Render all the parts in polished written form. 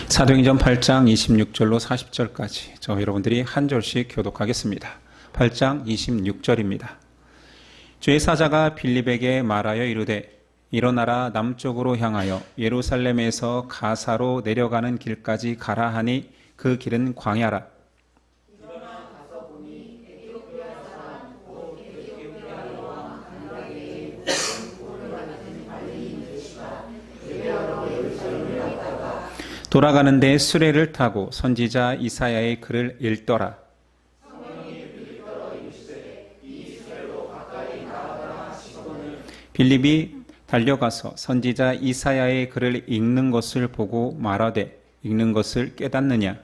사도행전 8장 26절로 40절까지 저 여러분들이 한 절씩 교독하겠습니다. 8장 26절입니다. 주의 사자가 빌립에게 말하여 이르되 일어나라 남쪽으로 향하여 예루살렘에서 가사로 내려가는 길까지 가라 하니 그 길은 광야라. 돌아가는데 수레를 타고 선지자 이사야의 글을 읽더라. 빌립이 달려가서 선지자 이사야의 글을 읽는 것을 보고 말하되 읽는 것을 깨닫느냐?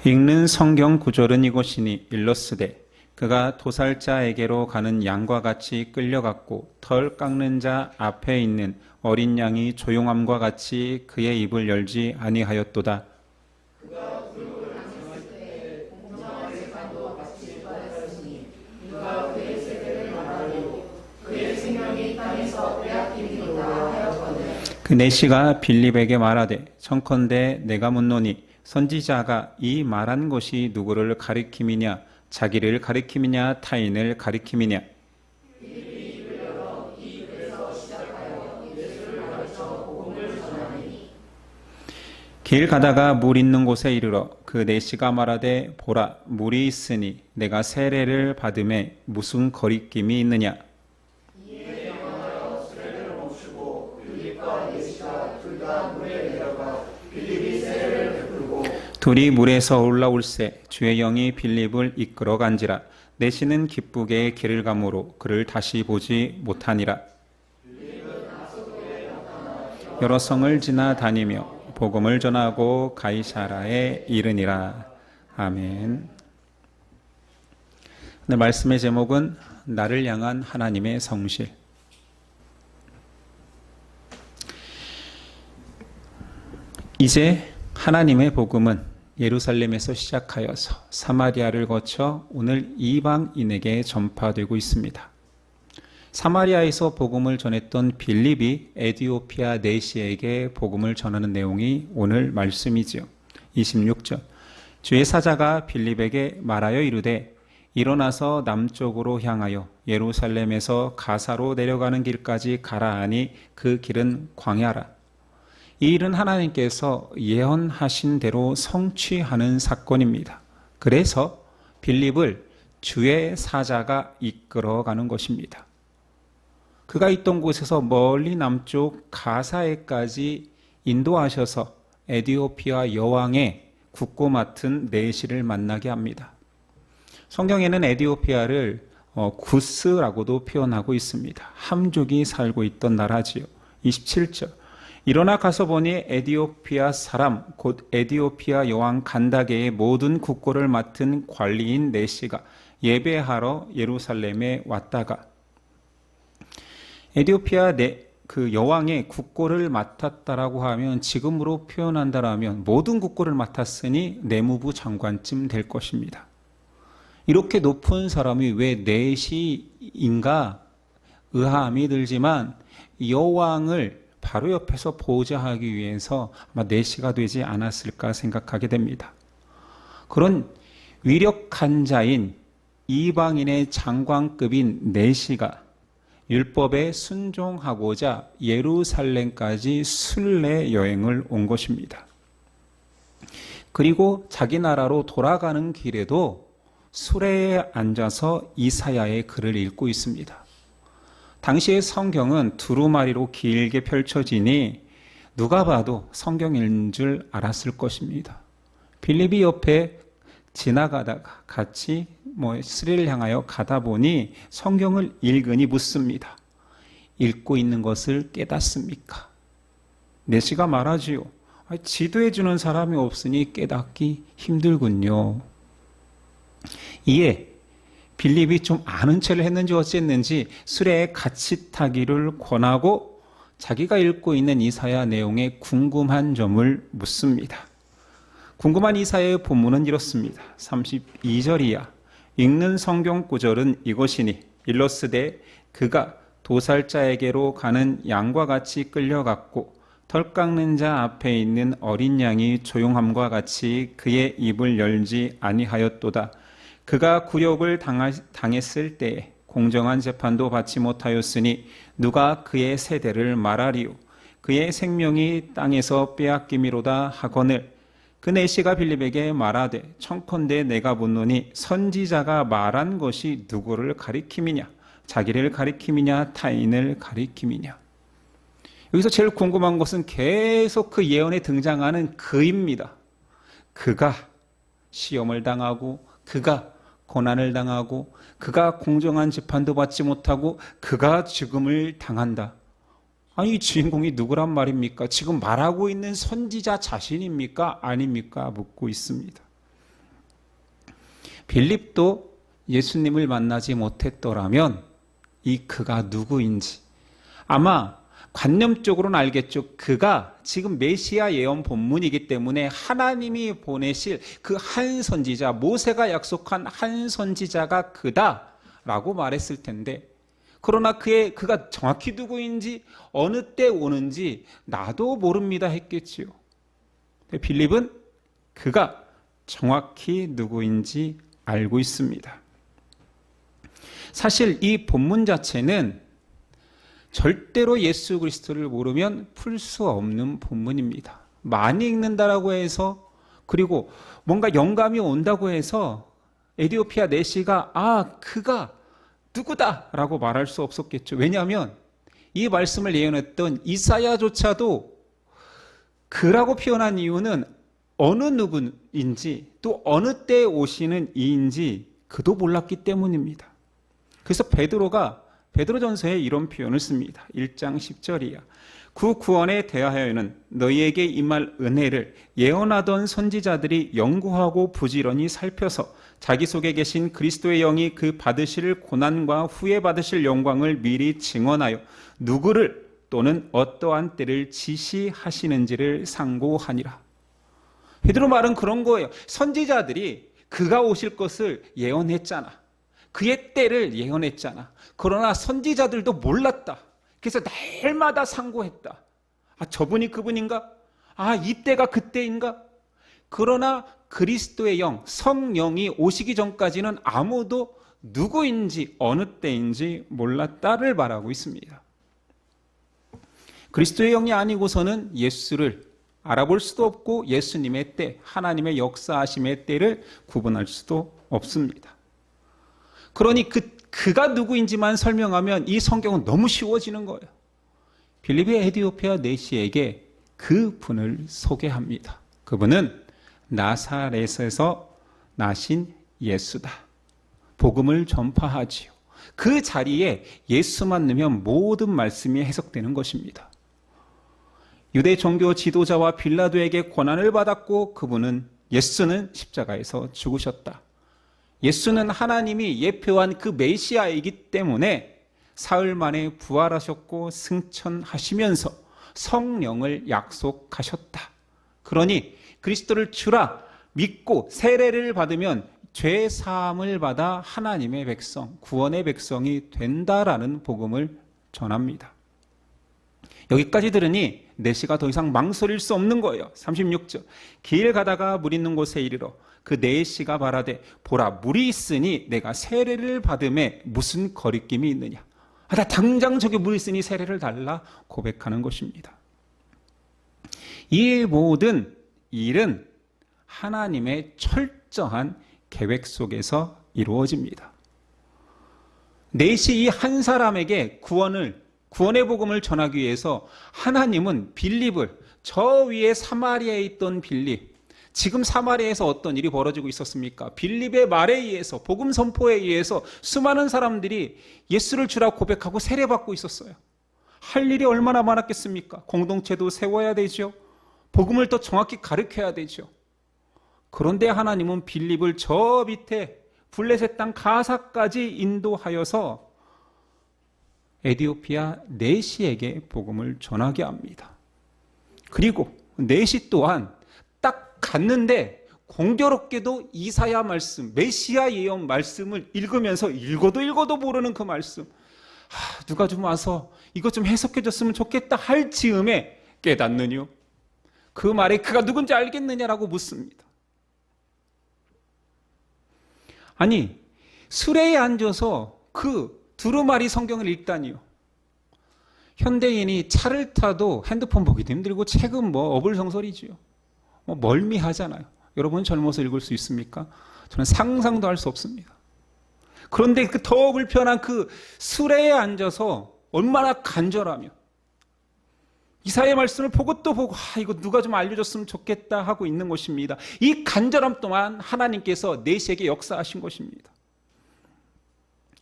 읽는 성경 구절은 이것이니 일러스되 그가 도살자에게로 가는 양과 같이 끌려갔고 털 깎는 자 앞에 있는 어린 양이 조용함과 같이 그의 입을 열지 아니하였도다. 그 내시가 빌립에게 말하되 청컨대 내가 묻노니 선지자가 이 말한 것이 누구를 가리킴이냐? 자기를 가리킴이냐 타인을 가리킴이냐. 길 가다가 물 있는 곳에 이르러 그 내시가 말하되 보라 물이 있으니 내가 세례를 받음에 무슨 거리낌이 있느냐. 둘이 물에서 올라올새 주의 영이 빌립을 이끌어 간지라. 내시는 기쁘게 길을 가므로 그를 다시 보지 못하니라. 여러 성을 지나 다니며 복음을 전하고 가이사라에 이르니라. 아멘. 오늘 말씀의 제목은 나를 향한 하나님의 성실. 이제 하나님의 복음은 예루살렘에서 시작하여서 사마리아를 거쳐 오늘 이방인에게 전파되고 있습니다. 사마리아에서 복음을 전했던 빌립이 에디오피아 내시에게 복음을 전하는 내용이 오늘 말씀이지요. 26절 주의 사자가 빌립에게 말하여 이르되 일어나서 남쪽으로 향하여 예루살렘에서 가사로 내려가는 길까지 가라 하니 그 길은 광야라. 이 일은 하나님께서 예언하신 대로 성취하는 사건입니다. 그래서 빌립을 주의 사자가 이끌어가는 것입니다. 그가 있던 곳에서 멀리 남쪽 가사에까지 인도하셔서 에디오피아 여왕의 국고 맡은 내시를 만나게 합니다. 성경에는 에디오피아를 구스라고도 표현하고 있습니다. 함족이 살고 있던 나라지요. 27절 일어나 가서 보니 에디오피아 사람 곧 에디오피아 여왕 간다게의 모든 국고를 맡은 관리인 내시가 예배하러 예루살렘에 왔다가 에디오피아 그 여왕의 국고를 맡았다라고 하면 지금으로 표현한다라면 모든 국고를 맡았으니 내무부 장관쯤 될 것입니다. 이렇게 높은 사람이 왜 내시인가 의아함이 들지만 여왕을 바로 옆에서 보좌하기 위해서 아마 내시가 되지 않았을까 생각하게 됩니다. 그런 위력한 자인 이방인의 장관급인 내시가 율법에 순종하고자 예루살렘까지 순례 여행을 온 것입니다. 그리고 자기 나라로 돌아가는 길에도 수레에 앉아서 이사야의 글을 읽고 있습니다. 당시의 성경은 두루마리로 길게 펼쳐지니 누가 봐도 성경인 줄 알았을 것입니다. 빌립이 옆에 지나가다가 같이 수레를 향하여 가다 보니 성경을 읽으니 묻습니다. 읽고 있는 것을 깨닫습니까? 내시가 말하지요. 지도해 주는 사람이 없으니 깨닫기 힘들군요. 이에 빌립이 좀 아는 체를 했는지 어쨌는지 수레에 같이 타기를 권하고 자기가 읽고 있는 이사야 내용에 궁금한 점을 묻습니다. 궁금한 이사야의 본문은 이렇습니다. 32절이야. 읽는 성경 구절은 이것이니 일러스되 그가 도살자에게로 가는 양과 같이 끌려갔고 털 깎는 자 앞에 있는 어린 양이 조용함과 같이 그의 입을 열지 아니하였도다. 그가 굴욕을 당했을 때에 공정한 재판도 받지 못하였으니 누가 그의 세대를 말하리요. 그의 생명이 땅에서 빼앗김이로다 하거늘 그 내시가 빌립에게 말하되 청컨대 내가 묻노니 선지자가 말한 것이 누구를 가리킴이냐 자기를 가리킴이냐 타인을 가리킴이냐. 여기서 제일 궁금한 것은 계속 그 예언에 등장하는 그입니다. 그가 시험을 당하고 그가 고난을 당하고 그가 공정한 재판도 받지 못하고 그가 죽음을 당한다. 아니 이 주인공이 누구란 말입니까? 지금 말하고 있는 선지자 자신입니까? 아닙니까? 묻고 있습니다. 빌립도 예수님을 만나지 못했더라면 이 그가 누구인지 아마 관념적으로는 알겠죠. 그가 지금 메시아 예언 본문이기 때문에 하나님이 보내실 그 한 선지자, 모세가 약속한 한 선지자가 그다라고 말했을 텐데 그러나 그가 정확히 누구인지 어느 때 오는지 나도 모릅니다 했겠지요. 빌립은 그가 정확히 누구인지 알고 있습니다. 사실 이 본문 자체는 절대로 예수 그리스도를 모르면 풀 수 없는 본문입니다. 많이 읽는다라고 해서 그리고 뭔가 영감이 온다고 해서 에디오피아 내시가 그가 누구다라고 말할 수 없었겠죠. 왜냐하면 이 말씀을 예언했던 이사야조차도 그라고 표현한 이유는 어느 누구인지 또 어느 때에 오시는 이인지 그도 몰랐기 때문입니다. 그래서 베드로전서에 이런 표현을 씁니다. 1장 10절이야. 그 구원에 대하여는 너희에게 임할 은혜를 예언하던 선지자들이 연구하고 부지런히 살펴서 자기 속에 계신 그리스도의 영이 그 받으실 고난과 후에 받으실 영광을 미리 증언하여 누구를 또는 어떠한 때를 지시하시는지를 상고하니라. 베드로 말은 그런 거예요. 선지자들이 그가 오실 것을 예언했잖아. 그의 때를 예언했잖아. 그러나 선지자들도 몰랐다. 그래서 날마다 상고했다. 저분이 그분인가? 이때가 그때인가? 그러나 그리스도의 영, 성령이 오시기 전까지는 아무도 누구인지 어느 때인지 몰랐다를 말하고 있습니다. 그리스도의 영이 아니고서는 예수를 알아볼 수도 없고 예수님의 때, 하나님의 역사하심의 때를 구분할 수도 없습니다. 그러니 그가 누구인지만 설명하면 이 성경은 너무 쉬워지는 거예요. 빌립이 에디오피아 내시에게 그 분을 소개합니다. 그분은 나사렛에서 나신 예수다. 복음을 전파하지요. 그 자리에 예수만 넣으면 모든 말씀이 해석되는 것입니다. 유대 종교 지도자와 빌라도에게 고난을 받았고 그분은 예수는 십자가에서 죽으셨다. 예수는 하나님이 예표한 그 메시아이기 때문에 사흘 만에 부활하셨고 승천하시면서 성령을 약속하셨다. 그러니 그리스도를 주라 믿고 세례를 받으면 죄 사함을 받아 하나님의 백성, 구원의 백성이 된다라는 복음을 전합니다. 여기까지 들으니 내시가 더 이상 망설일 수 없는 거예요. 36절. 길 가다가 물 있는 곳에 이르러 그 내시가 말하되 보라 물이 있으니 내가 세례를 받음에 무슨 거리낌이 있느냐. 나 당장 저기 물 있으니 세례를 달라 고백하는 것입니다. 이 모든 일은 하나님의 철저한 계획 속에서 이루어집니다. 내시 이 한 사람에게 구원의 복음을 전하기 위해서 하나님은 빌립을 저 위에 사마리아에 있던 빌립, 지금 사마리아에서 어떤 일이 벌어지고 있었습니까? 빌립의 말에 의해서 복음 선포에 의해서 수많은 사람들이 예수를 주라 고백하고 세례받고 있었어요. 할 일이 얼마나 많았겠습니까? 공동체도 세워야 되죠. 복음을 더 정확히 가르쳐야 되죠. 그런데 하나님은 빌립을 저 밑에 블레셋 땅 가사까지 인도하여서 에디오피아 내시에게 복음을 전하게 합니다. 그리고 내시 또한 딱 갔는데 공교롭게도 이사야 말씀, 메시아 예언 말씀을 읽으면서 읽어도 모르는 그 말씀, 누가 좀 와서 이것 좀 해석해 줬으면 좋겠다 할 즈음에 깨닫느뇨? 그 말에 그가 누군지 알겠느냐라고 묻습니다. 아니, 수레에 앉아서 그 두루마리 성경을 읽다니요. 현대인이 차를 타도 핸드폰 보기도 힘들고 책은 어불성설이지요. 멀미하잖아요. 여러분 젊어서 읽을 수 있습니까? 저는 상상도 할 수 없습니다. 그런데 그 더 불편한 그 수레에 앉아서 얼마나 간절하며 이사야의 말씀을 보고 또 보고 이거 누가 좀 알려줬으면 좋겠다 하고 있는 것입니다. 이 간절함 또한 하나님께서 내시에게 역사하신 것입니다.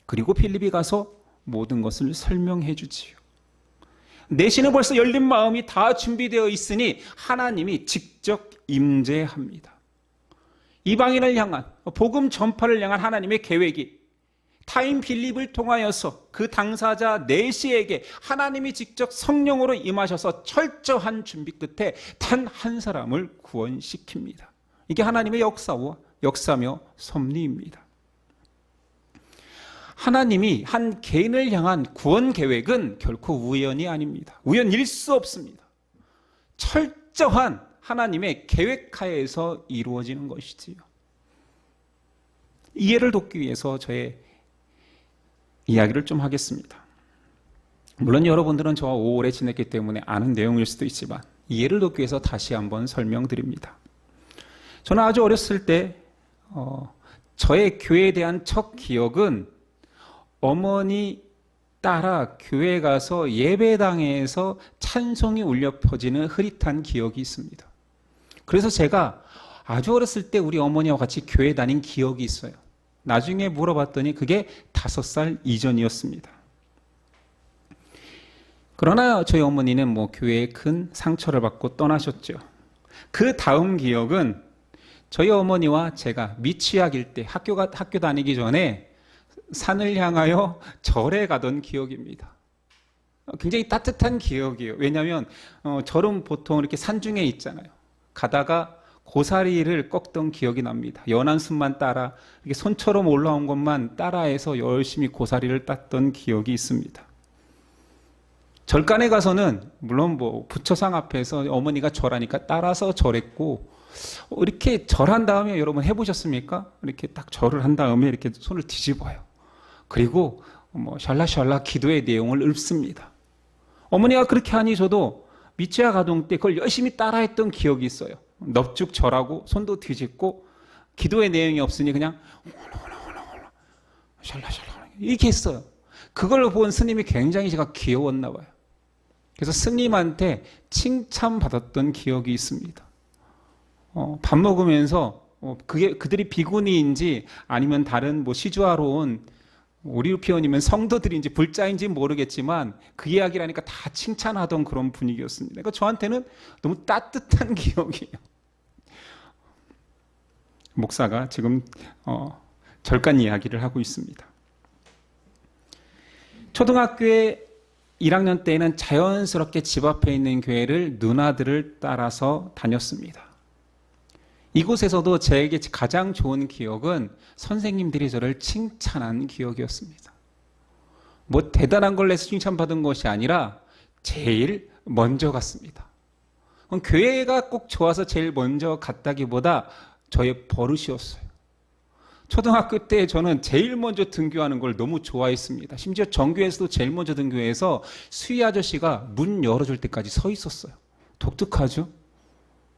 그리고 필립이 가서 모든 것을 설명해 주지요. 내시는 벌써 열린 마음이 다 준비되어 있으니 하나님이 직접 임재합니다. 이방인을 향한 복음 전파를 향한 하나님의 계획이 타인 필립을 통하여서 그 당사자 내시에게 하나님이 직접 성령으로 임하셔서 철저한 준비 끝에 단 한 사람을 구원시킵니다. 이게 하나님의 역사며 섭리입니다. 하나님이 한 개인을 향한 구원 계획은 결코 우연이 아닙니다. 우연일 수 없습니다. 철저한 하나님의 계획하에서 이루어지는 것이지요. 이해를 돕기 위해서 저의 이야기를 좀 하겠습니다. 물론 여러분들은 저와 오래 지냈기 때문에 아는 내용일 수도 있지만 이해를 돕기 위해서 다시 한번 설명드립니다. 저는 아주 어렸을 때 저의 교회에 대한 첫 기억은 어머니 따라 교회 가서 예배당에서 찬송이 울려 퍼지는 흐릿한 기억이 있습니다. 그래서 제가 아주 어렸을 때 우리 어머니와 같이 교회 다닌 기억이 있어요. 나중에 물어봤더니 그게 5살 이전이었습니다. 그러나 저희 어머니는 교회에 큰 상처를 받고 떠나셨죠. 그 다음 기억은 저희 어머니와 제가 미취학일 때 학교 다니기 전에 산을 향하여 절에 가던 기억입니다. 굉장히 따뜻한 기억이에요. 왜냐하면 절은 보통 이렇게 산중에 있잖아요. 가다가 고사리를 꺾던 기억이 납니다. 연한 숲만 따라 이렇게 손처럼 올라온 것만 따라해서 열심히 고사리를 땄던 기억이 있습니다. 절간에 가서는 물론 부처상 앞에서 어머니가 절하니까 따라서 절했고, 이렇게 절한 다음에 여러분 해보셨습니까? 이렇게 딱 절을 한 다음에 이렇게 손을 뒤집어요. 그리고 샬라샬라 기도의 내용을 읊습니다. 어머니가 그렇게 하니 저도 미취학 아동 때 그걸 열심히 따라했던 기억이 있어요. 넙죽 절하고 손도 뒤집고 기도의 내용이 없으니 그냥 샬라샬라 이렇게 했어요. 그걸 본 스님이 굉장히 제가 귀여웠나 봐요. 그래서 스님한테 칭찬받았던 기억이 있습니다. 밥 먹으면서 그들이 비구니인지 아니면 다른 시주하러 온 오리우피원이면 성도들인지 불자인지 모르겠지만 그 이야기를 하니까 다 칭찬하던 그런 분위기였습니다. 그러니까 저한테는 너무 따뜻한 기억이에요. 목사가 지금 절간 이야기를 하고 있습니다. 초등학교에 1학년 때에는 자연스럽게 집 앞에 있는 교회를 누나들을 따라서 다녔습니다. 이곳에서도 저에게 가장 좋은 기억은 선생님들이 저를 칭찬한 기억이었습니다. 대단한 걸 내서 칭찬받은 것이 아니라 제일 먼저 갔습니다. 교회가 꼭 좋아서 제일 먼저 갔다기보다 저의 버릇이었어요. 초등학교 때 저는 제일 먼저 등교하는 걸 너무 좋아했습니다. 심지어 정교에서도 제일 먼저 등교해서 수희 아저씨가 문 열어줄 때까지 서 있었어요. 독특하죠?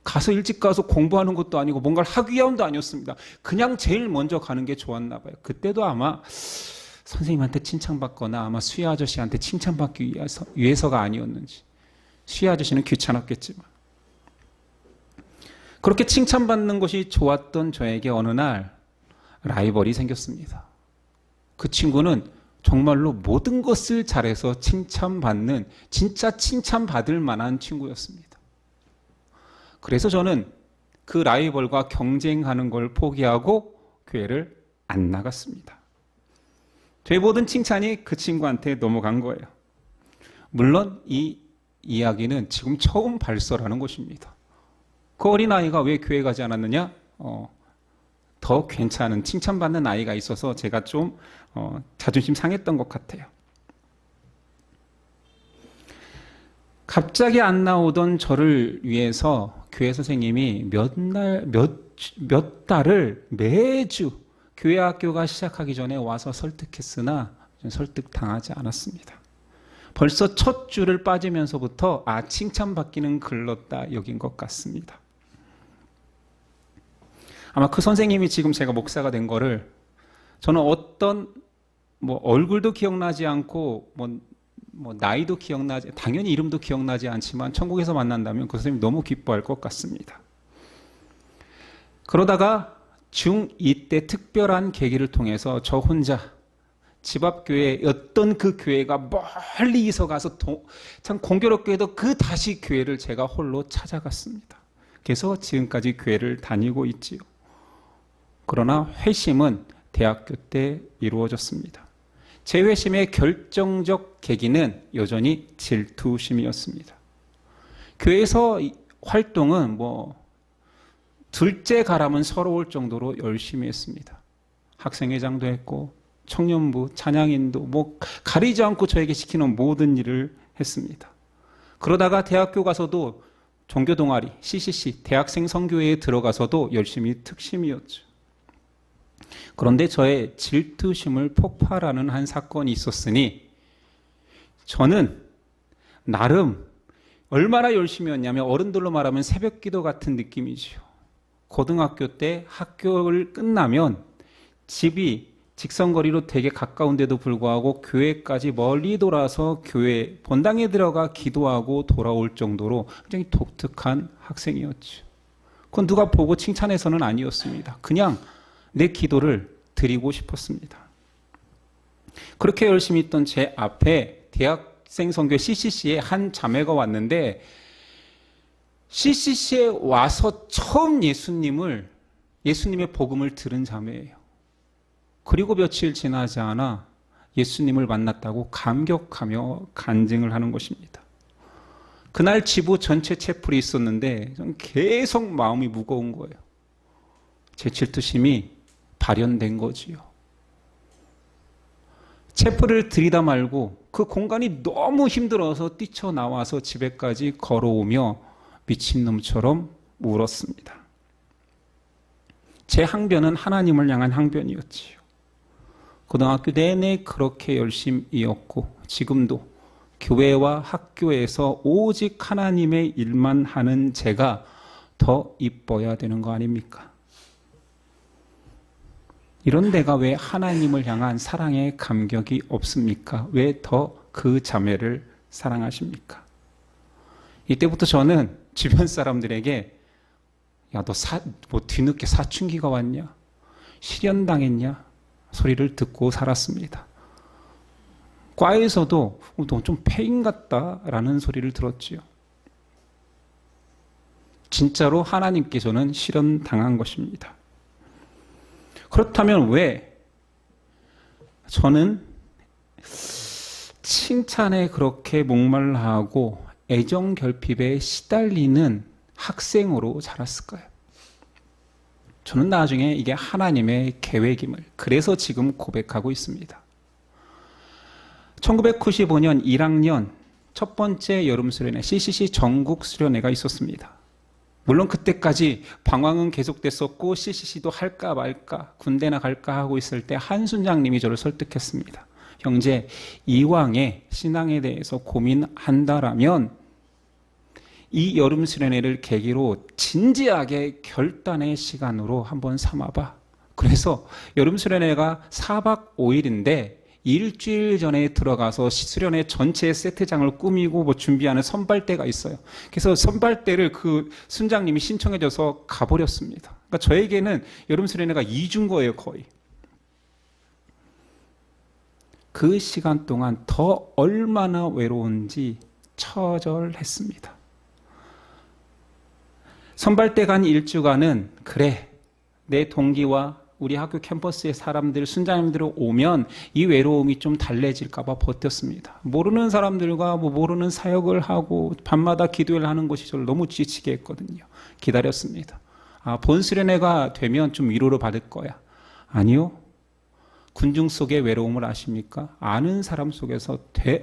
가서 일찍 가서 공부하는 것도 아니고 뭔가를 하기 위함도 아니었습니다. 그냥 제일 먼저 가는 게 좋았나 봐요. 그때도 아마 선생님한테 칭찬받거나 아마 수희 아저씨한테 칭찬받기 위해서가 아니었는지. 수희 아저씨는 귀찮았겠지만. 그렇게 칭찬받는 것이 좋았던 저에게 어느 날 라이벌이 생겼습니다. 그 친구는 정말로 모든 것을 잘해서 칭찬받는, 진짜 칭찬받을 만한 친구였습니다. 그래서 저는 그 라이벌과 경쟁하는 걸 포기하고 교회를 안 나갔습니다. 제 모든 칭찬이 그 친구한테 넘어간 거예요. 물론 이 이야기는 지금 처음 발설하는 것입니다. 그 어린아이가 왜 교회 가지 않았느냐? 더 괜찮은 칭찬받는 아이가 있어서 제가 좀 자존심 상했던 것 같아요. 갑자기 안 나오던 저를 위해서 교회 선생님이 몇 달을 매주 교회 학교가 시작하기 전에 와서 설득했으나 설득당하지 않았습니다. 벌써 첫 줄을 빠지면서부터 칭찬받기는 글렀다 여긴 것 같습니다. 아마 그 선생님이 지금 제가 목사가 된 거를 저는 어떤 얼굴도 기억나지 않고 나이도 당연히 이름도 기억나지 않지만 천국에서 만난다면 그 선생님이 너무 기뻐할 것 같습니다. 그러다가 중2 때 특별한 계기를 통해서 저 혼자 집 앞 교회였던 그 교회가 멀리서 가서 참 공교롭게도 다시 교회를 제가 홀로 찾아갔습니다. 그래서 지금까지 교회를 다니고 있지요. 그러나 회심은 대학교 때 이루어졌습니다. 제 회심의 결정적 계기는 여전히 질투심이었습니다. 교회에서 활동은 둘째 가라면 서러울 정도로 열심히 했습니다. 학생회장도 했고 청년부, 찬양인도 가리지 않고 저에게 시키는 모든 일을 했습니다. 그러다가 대학교 가서도 종교동아리, CCC, 대학생 선교회에 들어가서도 열심히 특심이었죠. 그런데 저의 질투심을 폭발하는 한 사건이 있었으니 저는 나름 얼마나 열심히 했냐면 어른들로 말하면 새벽기도 같은 느낌이죠. 고등학교 때 학교를 끝나면 집이 직선거리로 되게 가까운데도 불구하고 교회까지 멀리 돌아서 교회 본당에 들어가 기도하고 돌아올 정도로 굉장히 독특한 학생이었죠. 그건 누가 보고 칭찬해서는 아니었습니다. 그냥 내 기도를 드리고 싶었습니다. 그렇게 열심히 있던 제 앞에 대학생 선교 CCC에 한 자매가 왔는데 CCC에 와서 처음 예수님의 복음을 들은 자매예요. 그리고 며칠 지나지 않아 예수님을 만났다고 감격하며 간증을 하는 것입니다. 그날 지부 전체 채플이 있었는데 계속 마음이 무거운 거예요. 제 질투심이 발현된 거지요. 채플을 들이다 말고 그 공간이 너무 힘들어서 뛰쳐나와서 집에까지 걸어오며 미친놈처럼 울었습니다. 제 항변은 하나님을 향한 항변이었지요. 고등학교 내내 그렇게 열심이었고 지금도 교회와 학교에서 오직 하나님의 일만 하는 제가 더 이뻐야 되는 거 아닙니까? 이런 내가 왜 하나님을 향한 사랑의 감격이 없습니까? 왜 더 그 자매를 사랑하십니까? 이때부터 저는 주변 사람들에게 야, 너 뒤늦게 사춘기가 왔냐? 실연당했냐? 소리를 듣고 살았습니다. 과에서도 너 좀 폐인 같다라는 소리를 들었지요. 진짜로 하나님께서는 실현당한 것입니다. 그렇다면 왜 저는 칭찬에 그렇게 목말라하고 애정 결핍에 시달리는 학생으로 자랐을까요? 저는 나중에 이게 하나님의 계획임을 그래서 지금 고백하고 있습니다. 1995년 1학년 첫 번째 여름 수련회 CCC 전국 수련회가 있었습니다. 물론 그때까지 방황은 계속됐었고 CCC도 할까 말까 군대나 갈까 하고 있을 때 한 순장님이 저를 설득했습니다. 형제, 이왕에 신앙에 대해서 고민한다라면 이 여름 수련회를 계기로 진지하게 결단의 시간으로 한번 삼아봐. 그래서 여름 수련회가 4박 5일인데 일주일 전에 들어가서 수련회 전체 세트장을 꾸미고 준비하는 선발대가 있어요. 그래서 선발대를 그 순장님이 신청해줘서 가버렸습니다. 그러니까 저에게는 여름 수련회가 2주인 거예요, 거의. 그 시간 동안 더 얼마나 외로운지 처절했습니다. 선발대 간 일주간은 그래, 내 동기와 우리 학교 캠퍼스의 사람들, 순장님들 오면 이 외로움이 좀 달래질까 봐 버텼습니다. 모르는 사람들과 모르는 사역을 하고 밤마다 기도를 하는 것이 저를 너무 지치게 했거든요. 기다렸습니다. 본수련회가 되면 좀 위로를 받을 거야. 아니요. 군중 속의 외로움을 아십니까? 아는 사람 속에서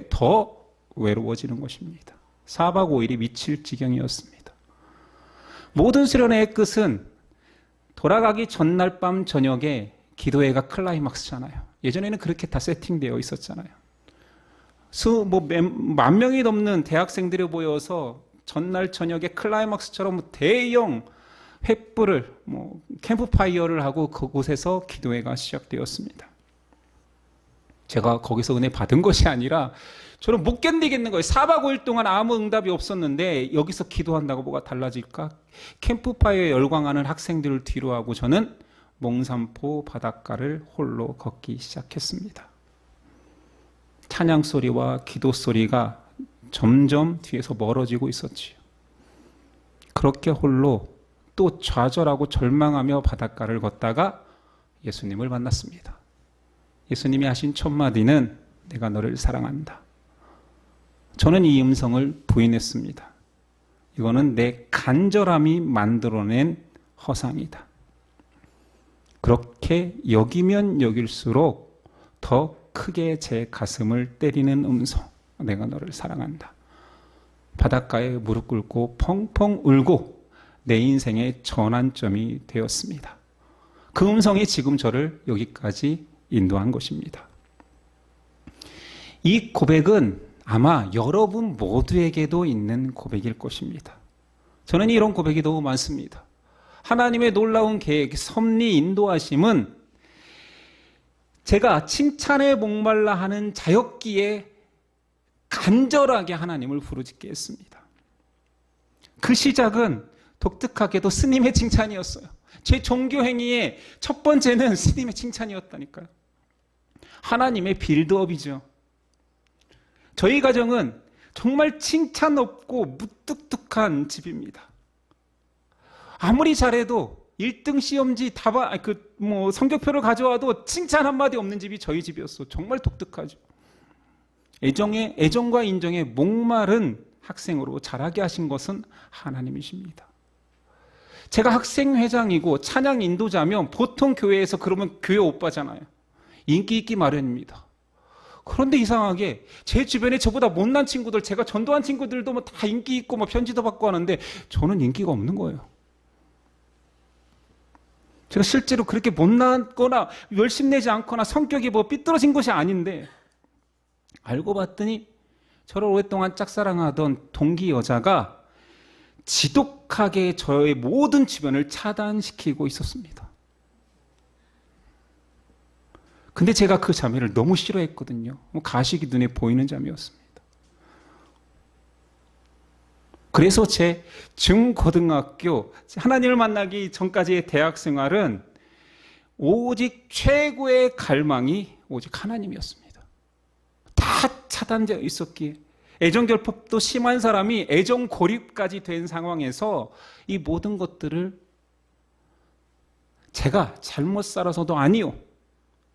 더 외로워지는 것입니다. 4박 5일이 미칠 지경이었습니다. 모든 수련회의 끝은 돌아가기 전날 밤 저녁에 기도회가 클라이막스잖아요. 예전에는 그렇게 다 세팅되어 있었잖아요. 만 명이 넘는 대학생들이 모여서 전날 저녁에 클라이막스처럼 대형 횃불을 캠프파이어를 하고 그곳에서 기도회가 시작되었습니다. 제가 거기서 은혜 받은 것이 아니라 저는 못 견디겠는 거예요. 4박 5일 동안 아무 응답이 없었는데 여기서 기도한다고 뭐가 달라질까? 캠프파이어에 열광하는 학생들을 뒤로하고 저는 몽산포 바닷가를 홀로 걷기 시작했습니다. 찬양 소리와 기도 소리가 점점 뒤에서 멀어지고 있었지요. 그렇게 홀로 또 좌절하고 절망하며 바닷가를 걷다가 예수님을 만났습니다. 예수님이 하신 첫 마디는 내가 너를 사랑한다. 저는 이 음성을 부인했습니다. 이거는 내 간절함이 만들어낸 허상이다. 그렇게 여기면 여길수록 더 크게 제 가슴을 때리는 음성. 내가 너를 사랑한다. 바닷가에 무릎 꿇고 펑펑 울고 내 인생의 전환점이 되었습니다. 그 음성이 지금 저를 여기까지 인도한 것입니다. 이 고백은 아마 여러분 모두에게도 있는 고백일 것입니다. 저는 이런 고백이 너무 많습니다. 하나님의 놀라운 계획, 섭리, 인도하심은 제가 칭찬에 목말라 하는 자였기에 간절하게 하나님을 부르짖게 했습니다. 그 시작은 독특하게도 스님의 칭찬이었어요. 제 종교 행위의 첫 번째는 스님의 칭찬이었다니까요. 하나님의 빌드업이죠. 저희 가정은 정말 칭찬 없고 무뚝뚝한 집입니다. 아무리 잘해도 1등 시험지 성적표를 가져와도 칭찬 한마디 없는 집이 저희 집이었어. 정말 독특하죠. 애정과 인정에 목마른 학생으로 자라게 하신 것은 하나님이십니다. 제가 학생회장이고 찬양 인도자면 보통 교회에서 그러면 교회 오빠잖아요. 인기 있기 마련입니다. 그런데 이상하게 제 주변에 저보다 못난 친구들, 제가 전도한 친구들도 다 인기 있고 편지도 받고 하는데 저는 인기가 없는 거예요. 제가 실제로 그렇게 못났거나 열심내지 않거나 성격이 삐뚤어진 것이 아닌데 알고 봤더니 저를 오랫동안 짝사랑하던 동기 여자가 지독하게 저의 모든 주변을 차단시키고 있었습니다. 근데 제가 그 자매를 너무 싫어했거든요. 가식이 눈에 보이는 자매였습니다. 그래서 제 중고등학교, 하나님을 만나기 전까지의 대학 생활은 오직 최고의 갈망이 오직 하나님이었습니다. 다 차단되어 있었기에 애정결핍도 심한 사람이 애정 고립까지 된 상황에서 이 모든 것들을 제가 잘못 살아서도 아니요,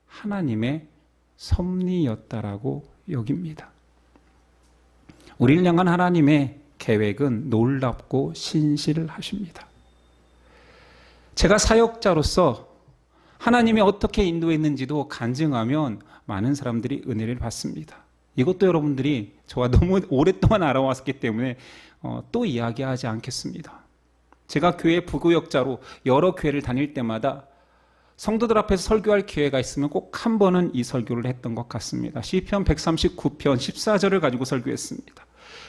하나님의 섭리였다라고 여깁니다. 우리를 향한 하나님의 계획은 놀랍고 신실하십니다. 제가 사역자로서 하나님이 어떻게 인도했는지도 간증하면 많은 사람들이 은혜를 받습니다. 이것도 여러분들이 저와 너무 오랫동안 알아왔기 때문에 또 이야기하지 않겠습니다. 제가 교회 부구역자로 여러 교회를 다닐 때마다 성도들 앞에서 설교할 기회가 있으면 꼭 한 번은 이 설교를 했던 것 같습니다. 시편 139편 14절을 가지고 설교했습니다.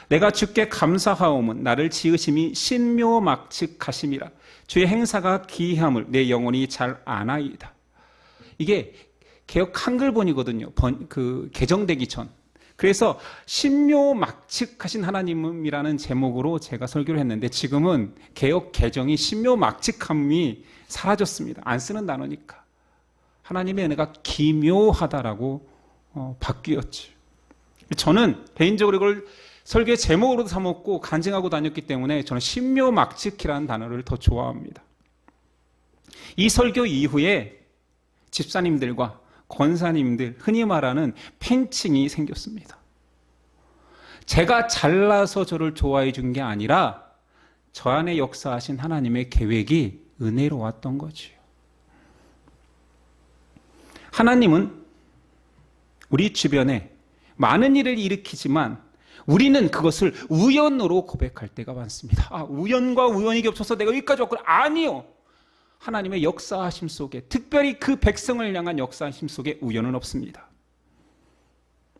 내가 주께 감사하오면 나를 지으심이 신묘막측하심이라. 주의 행사가 기이함을 내 영혼이 잘 아나이다. 이게 개역 한글본이거든요. 개정되기 전. 그래서 신묘막측하신 하나님이라는 제목으로 제가 설교를 했는데 지금은 개역 개정이 신묘막측함이 사라졌습니다. 안 쓰는 단어니까. 하나님의 은혜가 기묘하다라고 바뀌었죠. 저는 개인적으로 이걸 설교의 제목으로도 삼았고 간증하고 다녔기 때문에 저는 신묘막측이라는 단어를 더 좋아합니다. 이 설교 이후에 집사님들과 권사님들, 흔히 말하는 팬층이 생겼습니다. 제가 잘나서 저를 좋아해 준 게 아니라 저 안에 역사하신 하나님의 계획이 은혜로웠던 거지요. 하나님은 우리 주변에 많은 일을 일으키지만 우리는 그것을 우연으로 고백할 때가 많습니다. 우연과 우연이 겹쳐서 내가 여기까지 왔구나. 아니요. 하나님의 역사하심 속에, 특별히 그 백성을 향한 역사하심 속에 우연은 없습니다.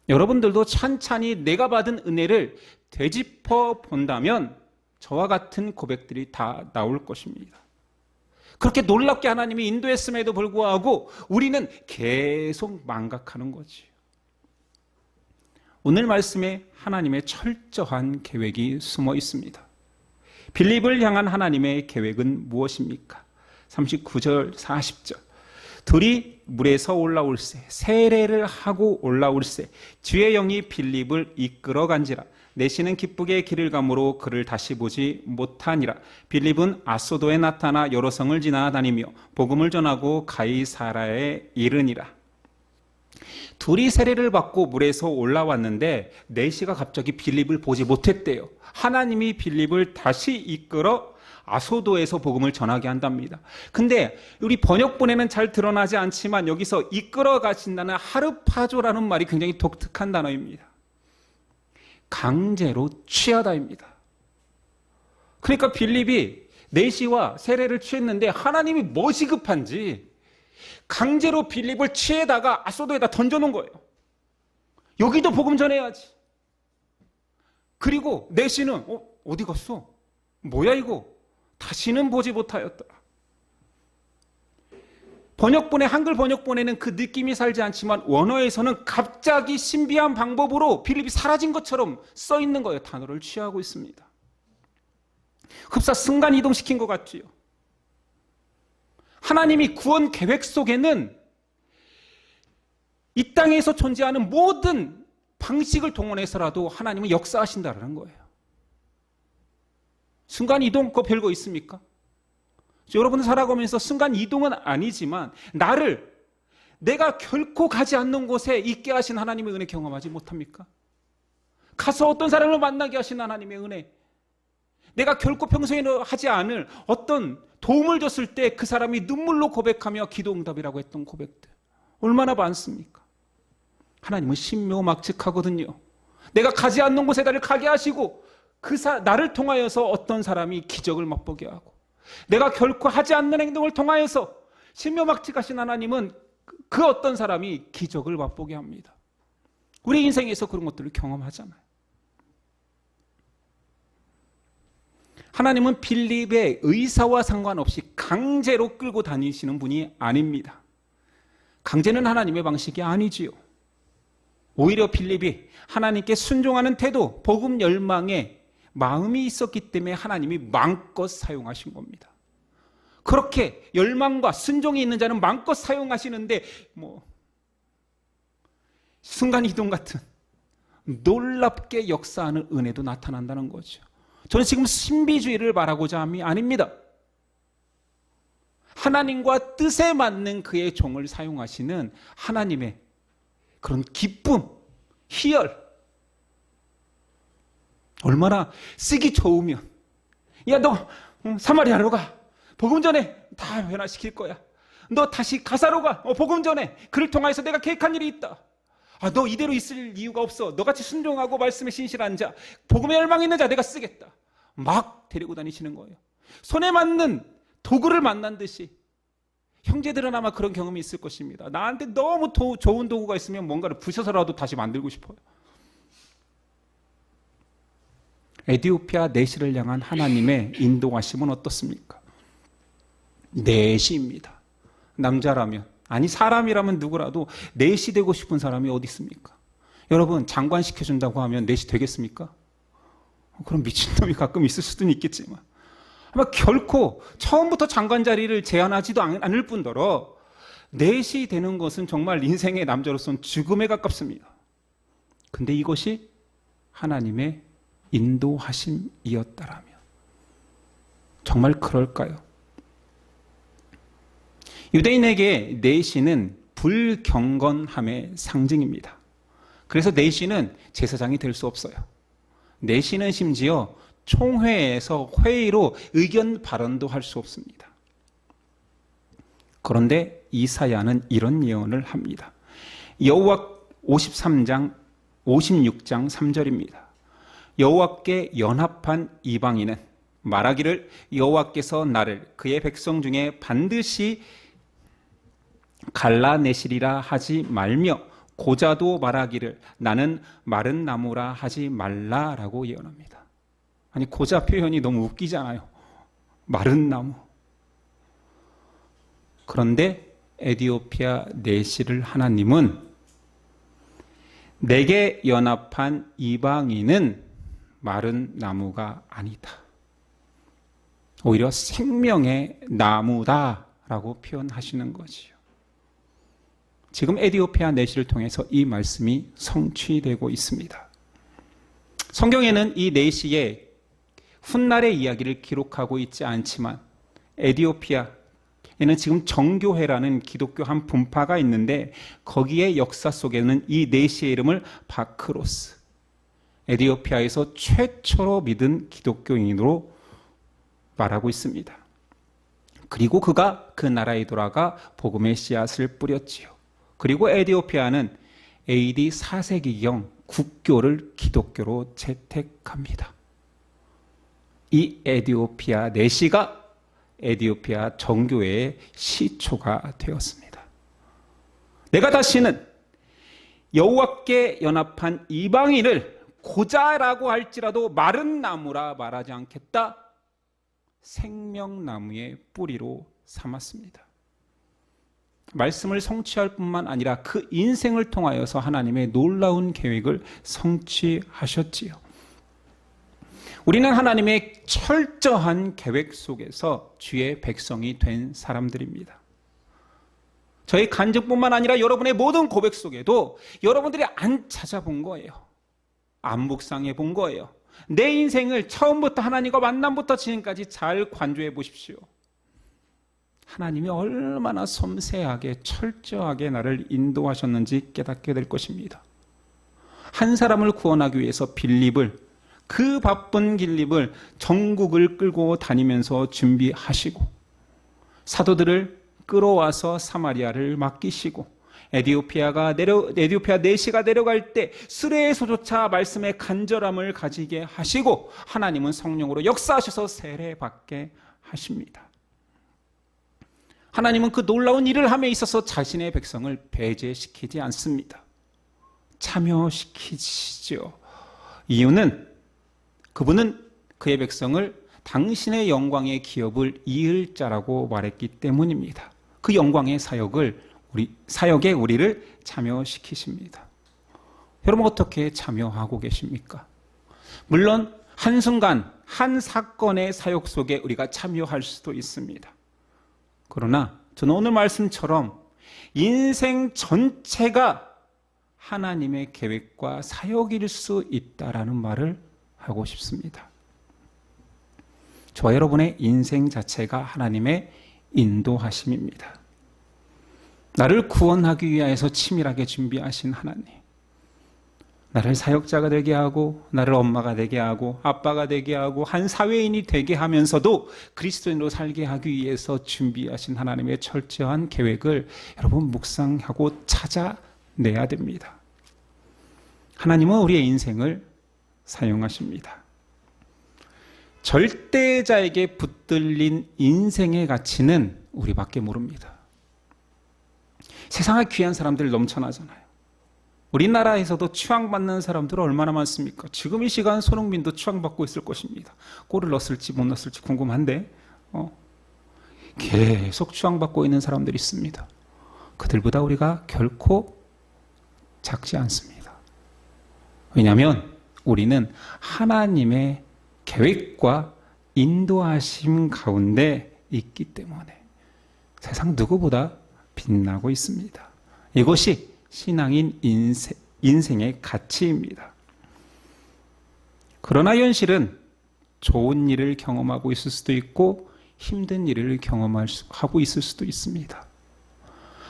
여러분들도 찬찬히 내가 받은 은혜를 되짚어 본다면 저와 같은 고백들이 다 나올 것입니다. 그렇게 놀랍게 하나님이 인도했음에도 불구하고 우리는 계속 망각하는 거지요. 오늘 말씀에 하나님의 철저한 계획이 숨어 있습니다. 빌립을 향한 하나님의 계획은 무엇입니까? 39절, 40절. 둘이 물에서 올라올세, 세례를 하고 올라올세, 주의 영이 빌립을 이끌어 간지라. 내시는 기쁘게 길을 가므로 그를 다시 보지 못하니라. 빌립은 아소도에 나타나 여러 성을 지나다니며 복음을 전하고 가이사라에 이르니라. 둘이 세례를 받고 물에서 올라왔는데 내시가 갑자기 빌립을 보지 못했대요. 하나님이 빌립을 다시 이끌어 아소도에서 복음을 전하게 한답니다. 근데 우리 번역본에는 잘 드러나지 않지만 여기서 이끌어 가신다는 하르파조라는 말이 굉장히 독특한 단어입니다. 강제로 취하다입니다. 그러니까 빌립이 내시와 세례를 취했는데 하나님이 뭐시 급한지 강제로 빌립을 취해다가 아소도에다 던져놓은 거예요. 여기도 복음 전해야지. 그리고 내시는 어디 갔어? 뭐야 이거? 다시는 보지 못하였더라. 번역본에, 한글 번역본에는 그 느낌이 살지 않지만 원어에서는 갑자기 신비한 방법으로 빌립이 사라진 것처럼 써 있는 거예요. 단어를 취하고 있습니다. 흡사 순간 이동시킨 것 같지요. 하나님이 구원 계획 속에는 이 땅에서 존재하는 모든 방식을 동원해서라도 하나님은 역사하신다는 거예요. 순간 이동, 그거 별거 있습니까? 여러분 살아가면서 순간 이동은 아니지만 나를 내가 결코 가지 않는 곳에 있게 하신 하나님의 은혜 경험하지 못합니까? 가서 어떤 사람을 만나게 하신 하나님의 은혜, 내가 결코 평소에 하지 않을 어떤 도움을 줬을 때 그 사람이 눈물로 고백하며 기도 응답이라고 했던 고백들 얼마나 많습니까? 하나님은 신묘막측하거든요. 내가 가지 않는 곳에 나를 가게 하시고 나를 통하여서 어떤 사람이 기적을 맛보게 하고, 내가 결코 하지 않는 행동을 통하여서 신묘막측하신 하나님은 그 어떤 사람이 기적을 맛보게 합니다. 우리 인생에서 그런 것들을 경험하잖아요. 하나님은 빌립의 의사와 상관없이 강제로 끌고 다니시는 분이 아닙니다. 강제는 하나님의 방식이 아니지요. 오히려 빌립이 하나님께 순종하는 태도, 복음 열망에 마음이 있었기 때문에 하나님이 마음껏 사용하신 겁니다. 그렇게 열망과 순종이 있는 자는 마음껏 사용하시는데 순간이동 같은 놀랍게 역사하는 은혜도 나타난다는 거죠. 저는 지금 신비주의를 말하고자 함이 아닙니다. 하나님과 뜻에 맞는 그의 종을 사용하시는 하나님의 그런 기쁨, 희열, 얼마나 쓰기 좋으면, 야 너 사마리아로 가, 복음 전에 다 변화시킬 거야. 너 다시 가사로 가, 복음 전에 그를 통하여서 내가 계획한 일이 있다. 너 이대로 있을 이유가 없어. 너같이 순종하고 말씀에 신실한 자, 복음에 열망 있는 자 내가 쓰겠다. 막 데리고 다니시는 거예요. 손에 맞는 도구를 만난 듯이. 형제들은 아마 그런 경험이 있을 것입니다. 나한테 너무 좋은 도구가 있으면 뭔가를 부셔서라도 다시 만들고 싶어요. 에디오피아 내시를 향한 하나님의 인도하심은 어떻습니까? 내시입니다. 남자라면, 아니 사람이라면 누구라도 내시 되고 싶은 사람이 어디 있습니까? 여러분 장관 시켜준다고 하면 내시 되겠습니까? 그럼 미친놈이 가끔 있을 수도 있겠지만 아마 결코 처음부터 장관 자리를 제안하지도 않을 뿐더러 내시 되는 것은 정말 인생의 남자로서는 죽음에 가깝습니다. 근데 이것이 하나님의 인도하심이었다라면 정말 그럴까요? 유대인에게 내시는 불경건함의 상징입니다. 그래서 내시는 제사장이 될 수 없어요. 내시는 심지어 총회에서 회의로 의견 발언도 할 수 없습니다. 그런데 이사야는 이런 예언을 합니다. 여호와 56장 3절입니다. 여호와께 연합한 이방인은 말하기를 여호와께서 나를 그의 백성 중에 반드시 갈라내시리라 하지 말며 고자도 말하기를 나는 마른 나무라 하지 말라라고 예언합니다. 아니, 고자 표현이 너무 웃기잖아요. 마른 나무. 그런데 에디오피아 내시를 하나님은 내게 연합한 이방인은 마른 나무가 아니다. 오히려 생명의 나무다라고 표현하시는 거지요. 지금 에디오피아 내시를 통해서 이 말씀이 성취되고 있습니다. 성경에는 이 내시의 훗날의 이야기를 기록하고 있지 않지만 에디오피아에는 지금 정교회라는 기독교 한 분파가 있는데 거기에 역사 속에는 이 내시의 이름을 바크로스, 에디오피아에서 최초로 믿은 기독교인으로 말하고 있습니다. 그리고 그가 그 나라에 돌아가 복음의 씨앗을 뿌렸지요. 그리고 에디오피아는 AD 4세기경 국교를 기독교로 채택합니다. 이 에디오피아 내시가 에디오피아 정교회의 시초가 되었습니다. 내가 다시는 여호와께 연합한 이방인을 고자라고 할지라도 마른 나무라 말하지 않겠다. 생명나무의 뿌리로 삼았습니다. 말씀을 성취할 뿐만 아니라 그 인생을 통하여서 하나님의 놀라운 계획을 성취하셨지요. 우리는 하나님의 철저한 계획 속에서 주의 백성이 된 사람들입니다. 저희 간증뿐만 아니라 여러분의 모든 고백 속에도 여러분들이 안 찾아본 거예요. 안 묵상해 본 거예요. 내 인생을 처음부터 하나님과 만남부터 지금까지 잘 관조해 보십시오. 하나님이 얼마나 섬세하게 철저하게 나를 인도하셨는지 깨닫게 될 것입니다. 한 사람을 구원하기 위해서 빌립을, 그 바쁜 빌립을 전국을 끌고 다니면서 준비하시고 사도들을 끌어와서 사마리아를 맡기시고 에디오피아 내시가 내려갈 때 수레에서조차 말씀의 간절함을 가지게 하시고 하나님은 성령으로 역사하셔서 세례받게 하십니다. 하나님은 그 놀라운 일을 함에 있어서 자신의 백성을 배제시키지 않습니다. 참여시키시죠. 이유는 그분은 그의 백성을 당신의 영광의 기업을 이을 자라고 말했기 때문입니다. 그 영광의 사역에 우리를 참여시키십니다. 여러분 어떻게 참여하고 계십니까? 물론 한순간 한 사건의 사역 속에 우리가 참여할 수도 있습니다. 그러나 저는 오늘 말씀처럼 인생 전체가 하나님의 계획과 사역일 수 있다라는 말을 하고 싶습니다. 저와 여러분의 인생 자체가 하나님의 인도하심입니다. 나를 구원하기 위하여서 치밀하게 준비하신 하나님, 나를 사역자가 되게 하고 나를 엄마가 되게 하고 아빠가 되게 하고 한 사회인이 되게 하면서도 그리스도인으로 살게 하기 위해서 준비하신 하나님의 철저한 계획을 여러분 묵상하고 찾아내야 됩니다. 하나님은 우리의 인생을 사용하십니다. 절대자에게 붙들린 인생의 가치는 우리밖에 모릅니다. 세상에 귀한 사람들 넘쳐나잖아요. 우리나라에서도 추앙받는 사람들 얼마나 많습니까? 지금 이 시간 손흥민도 추앙받고 있을 것입니다. 골을 넣었을지 못 넣었을지 궁금한데 계속 추앙받고 있는 사람들이 있습니다. 그들보다 우리가 결코 작지 않습니다. 왜냐하면 우리는 하나님의 계획과 인도하심 가운데 있기 때문에 세상 누구보다 빛나고 있습니다. 이것이 신앙인 인생의 가치입니다. 그러나 현실은 좋은 일을 경험하고 있을 수도 있고 힘든 일을 경험하고 있을 수도 있습니다.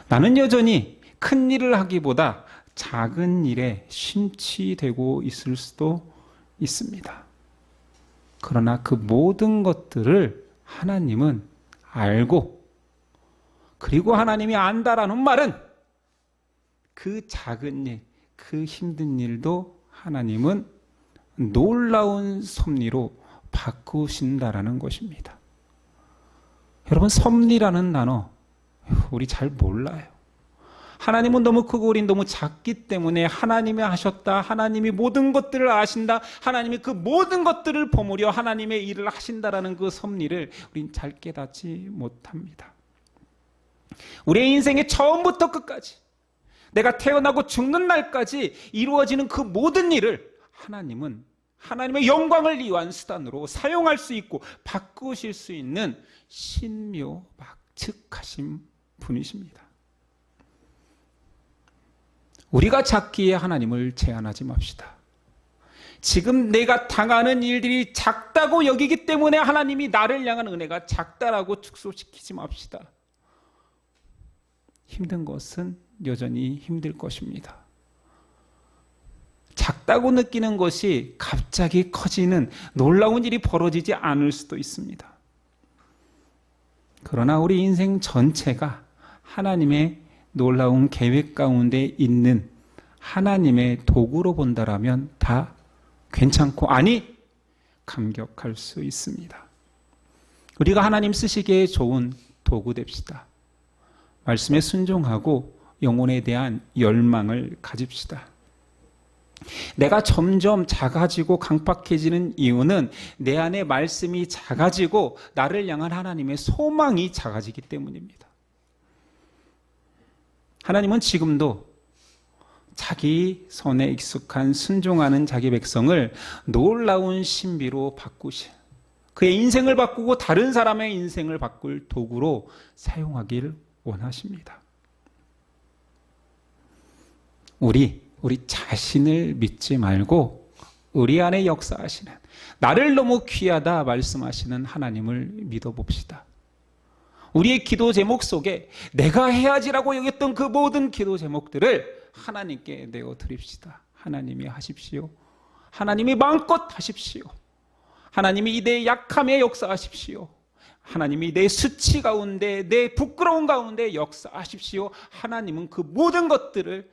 나는 여전히 큰 일을 하기보다 작은 일에 심취되고 있을 수도 있습니다. 그러나 그 모든 것들을 하나님은 알고 그리고 하나님이 안다라는 말은 그 작은 일, 그 힘든 일도 하나님은 놀라운 섭리로 바꾸신다라는 것입니다. 여러분, 섭리라는 단어 우리 잘 몰라요. 하나님은 너무 크고 우린 너무 작기 때문에 하나님이 하셨다, 하나님이 모든 것들을 아신다, 하나님이 그 모든 것들을 버무려 하나님의 일을 하신다라는 그 섭리를 우린 잘 깨닫지 못합니다. 우리의 인생의 처음부터 끝까지, 내가 태어나고 죽는 날까지 이루어지는 그 모든 일을 하나님은 하나님의 영광을 위한 수단으로 사용할 수 있고 바꾸실 수 있는 신묘막측하신 분이십니다. 우리가 작기에 하나님을 제한하지 맙시다. 지금 내가 당하는 일들이 작다고 여기기 때문에 하나님이 나를 향한 은혜가 작다라고 축소시키지 맙시다. 힘든 것은 여전히 힘들 것입니다. 작다고 느끼는 것이 갑자기 커지는 놀라운 일이 벌어지지 않을 수도 있습니다. 그러나 우리 인생 전체가 하나님의 놀라운 계획 가운데 있는 하나님의 도구로 본다라면 다 괜찮고, 아니, 감격할 수 있습니다. 우리가 하나님 쓰시기에 좋은 도구 됩시다. 말씀에 순종하고 영혼에 대한 열망을 가집시다. 내가 점점 작아지고 강팍해지는 이유는 내 안에 말씀이 작아지고 나를 향한 하나님의 소망이 작아지기 때문입니다. 하나님은 지금도 자기 선에 익숙한 순종하는 자기 백성을 놀라운 신비로 바꾸신, 그의 인생을 바꾸고 다른 사람의 인생을 바꿀 도구로 사용하길 원하십니다. 우리 자신을 믿지 말고 우리 안에 역사하시는, 나를 너무 귀하다 말씀하시는 하나님을 믿어봅시다. 우리의 기도 제목 속에 내가 해야지라고 여겼던 그 모든 기도 제목들을 하나님께 내어드립시다. 하나님이 하십시오. 하나님이 마음껏 하십시오. 하나님이 내 약함에 역사하십시오. 하나님이 내 수치 가운데, 내 부끄러운 가운데 역사하십시오. 하나님은 그 모든 것들을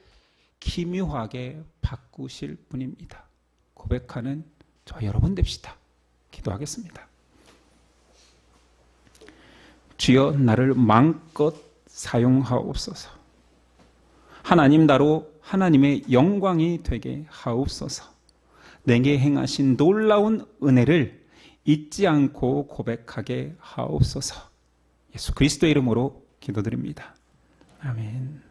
기묘하게 바꾸실 분입니다. 고백하는 저 여러분 됩시다. 기도하겠습니다. 주여, 나를 마음껏 사용하옵소서. 하나님, 나로 하나님의 영광이 되게 하옵소서. 내게 행하신 놀라운 은혜를 잊지 않고 고백하게 하옵소서. 예수 그리스도의 이름으로 기도드립니다. 아멘.